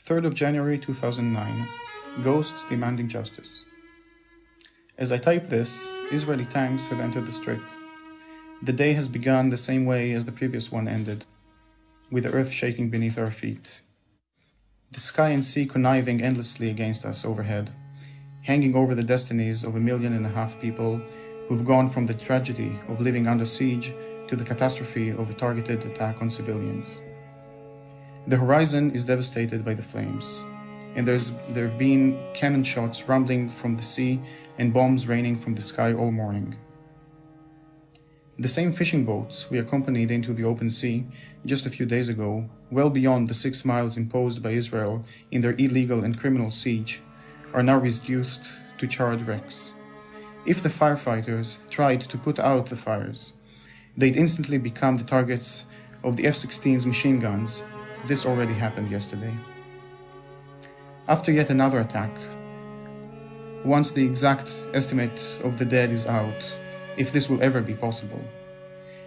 3rd of January 2009. Ghosts demanding justice. As I type this, Israeli tanks have entered the Strip. The day has begun the same way as the previous one ended, with the earth shaking beneath our feet. The sky and sea conniving endlessly against us overhead, hanging over the destinies of 1.5 million people who've gone from the tragedy of living under siege to the catastrophe of a targeted attack on civilians. The horizon is devastated by the flames, and there have been cannon shots rumbling from the sea and bombs raining from the sky all morning. The same fishing boats we accompanied into the open sea just a few days ago, well beyond the 6 miles imposed by Israel in their illegal and criminal siege, are now reduced to charred wrecks. If the firefighters tried to put out the fires, they'd instantly become the targets of the F-16's machine guns. This already happened yesterday. After yet another attack, once the exact estimate of the dead is out, if this will ever be possible,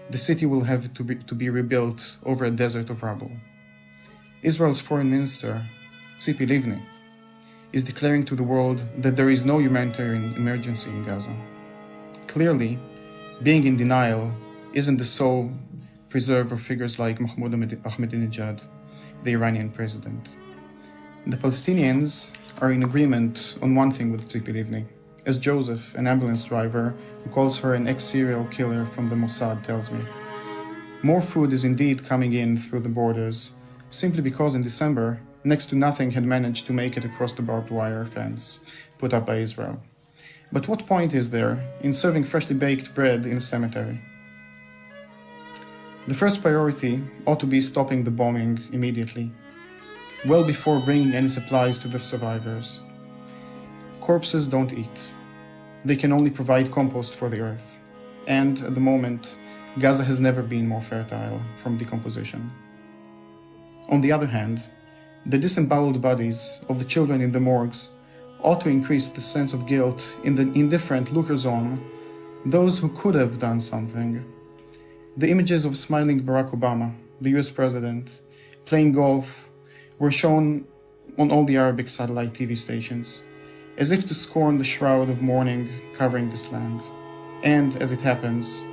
the city will have to be rebuilt over a desert of rubble. Israel's foreign minister, Tzipi Livni, is declaring to the world that there is no humanitarian emergency in Gaza. Clearly, being in denial isn't the sole preserve of figures like Mahmoud Ahmadinejad, the Iranian president. The Palestinians are in agreement on one thing with Tzipi Livni, as Joseph, an ambulance driver who calls her an ex-serial killer from the Mossad, tells me. More food is indeed coming in through the borders, simply because in December, next to nothing had managed to make it across the barbed wire fence put up by Israel. But what point is there in serving freshly baked bread in a cemetery? The first priority ought to be stopping the bombing immediately, well before bringing any supplies to the survivors. Corpses don't eat. They can only provide compost for the earth. And at the moment, Gaza has never been more fertile from decomposition. On the other hand, the disemboweled bodies of the children in the morgues ought to increase the sense of guilt in the indifferent lookers-on, those who could have done something. The images of smiling Barack Obama, the US president, playing golf, were shown on all the Arabic satellite TV stations, as if to scorn the shroud of mourning covering this land. And, as it happens,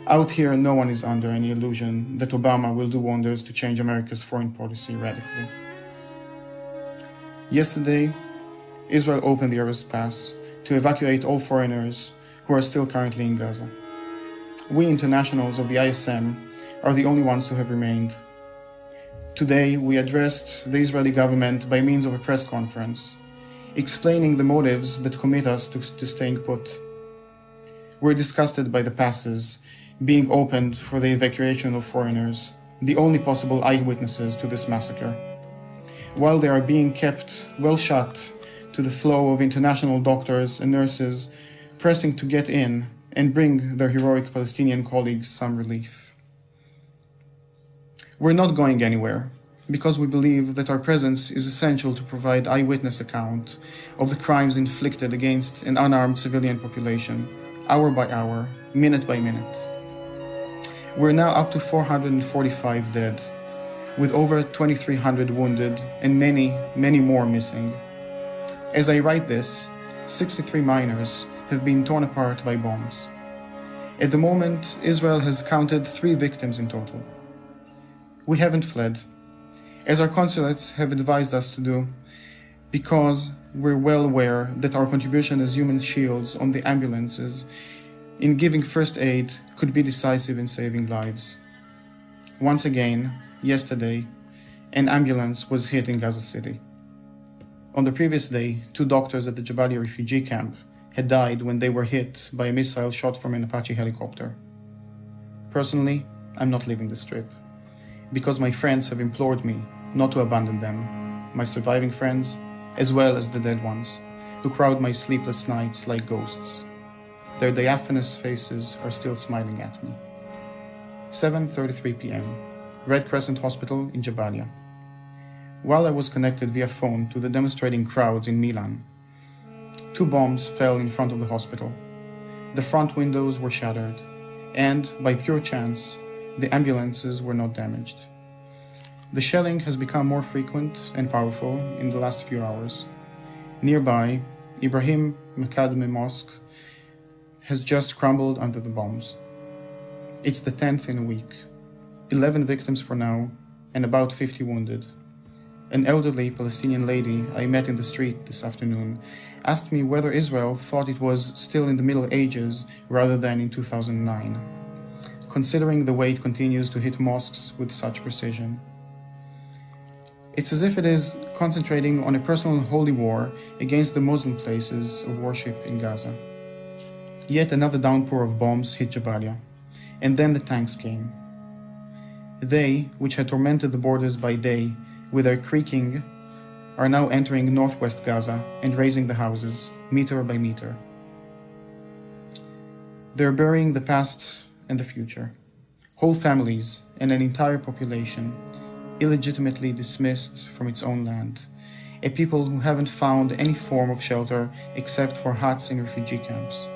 out here no one is under any illusion that Obama will do wonders to change America's foreign policy radically. Yesterday, Israel opened the Arrest Pass to evacuate all foreigners who are still currently in Gaza. We internationals of the ISM are the only ones who have remained. Today, we addressed the Israeli government by means of a press conference, explaining the motives that commit us to staying put. We're disgusted by the passes being opened for the evacuation of foreigners, the only possible eyewitnesses to this massacre, while they are being kept well shut to the flow of international doctors and nurses pressing to get in and bring their heroic Palestinian colleagues some relief. We're not going anywhere, because we believe that our presence is essential to provide eyewitness account of the crimes inflicted against an unarmed civilian population, hour by hour, minute by minute. We're now up to 445 dead, with over 2,300 wounded and many, many more missing. As I write this, 63 miners have been torn apart by bombs. At the moment, Israel has counted 3 victims in total. We haven't fled, as our consulates have advised us to do, because we're well aware that our contribution as human shields on the ambulances in giving first aid could be decisive in saving lives. Once again, yesterday, an ambulance was hit in Gaza City. On the previous day, 2 doctors at the Jabalia refugee camp had died when they were hit by a missile shot from an Apache helicopter. Personally, I'm not leaving the Strip, because my friends have implored me not to abandon them, my surviving friends, as well as the dead ones, who crowd my sleepless nights like ghosts. Their diaphanous faces are still smiling at me. 7:33 p.m., Red Crescent Hospital in Jabalia. While I was connected via phone to the demonstrating crowds in Milan, 2 bombs fell in front of the hospital. The front windows were shattered, and, by pure chance, the ambulances were not damaged. The shelling has become more frequent and powerful in the last few hours. Nearby, Ibrahim Makadmi Mosque has just crumbled under the bombs. It's the 10th in a week. 11 victims for now, and about 50 wounded. An elderly Palestinian lady I met in the street this afternoon asked me whether Israel thought it was still in the Middle Ages rather than in 2009, considering the way it continues to hit mosques with such precision. It's as if it is concentrating on a personal holy war against the Muslim places of worship in Gaza. Yet another downpour of bombs hit Jabalia, and then the tanks came. They, which had tormented the borders by day with their creaking, are now entering northwest Gaza and razing the houses, meter by meter. They're burying the past and the future. Whole families and an entire population illegitimately dismissed from its own land, a people who haven't found any form of shelter except for huts in refugee camps.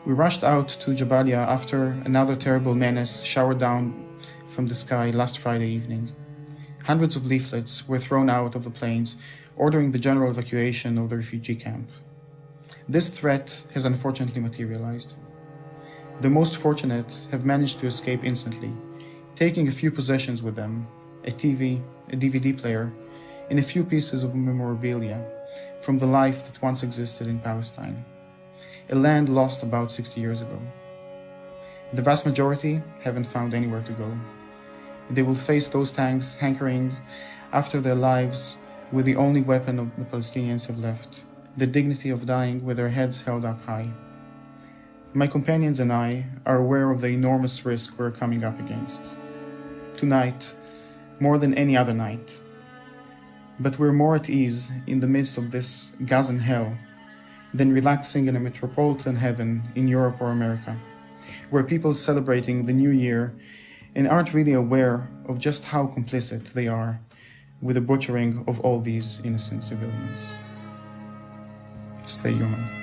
We rushed out to Jabalia after another terrible menace showered down from the sky last Friday evening. Hundreds of leaflets were thrown out of the planes ordering the general evacuation of the refugee camp. This threat has unfortunately materialized. The most fortunate have managed to escape instantly, taking a few possessions with them, a TV, a DVD player, and a few pieces of memorabilia from the life that once existed in Palestine, a land lost about 60 years ago. The vast majority haven't found anywhere to go. They will face those tanks hankering after their lives with the only weapon of the Palestinians have left, the dignity of dying with their heads held up high. My companions and I are aware of the enormous risk we're coming up against. Tonight, more than any other night. But we're more at ease in the midst of this Gazan hell than relaxing in a metropolitan heaven in Europe or America, where people celebrating the new year and aren't really aware of just how complicit they are with the butchering of all these innocent civilians. Stay human.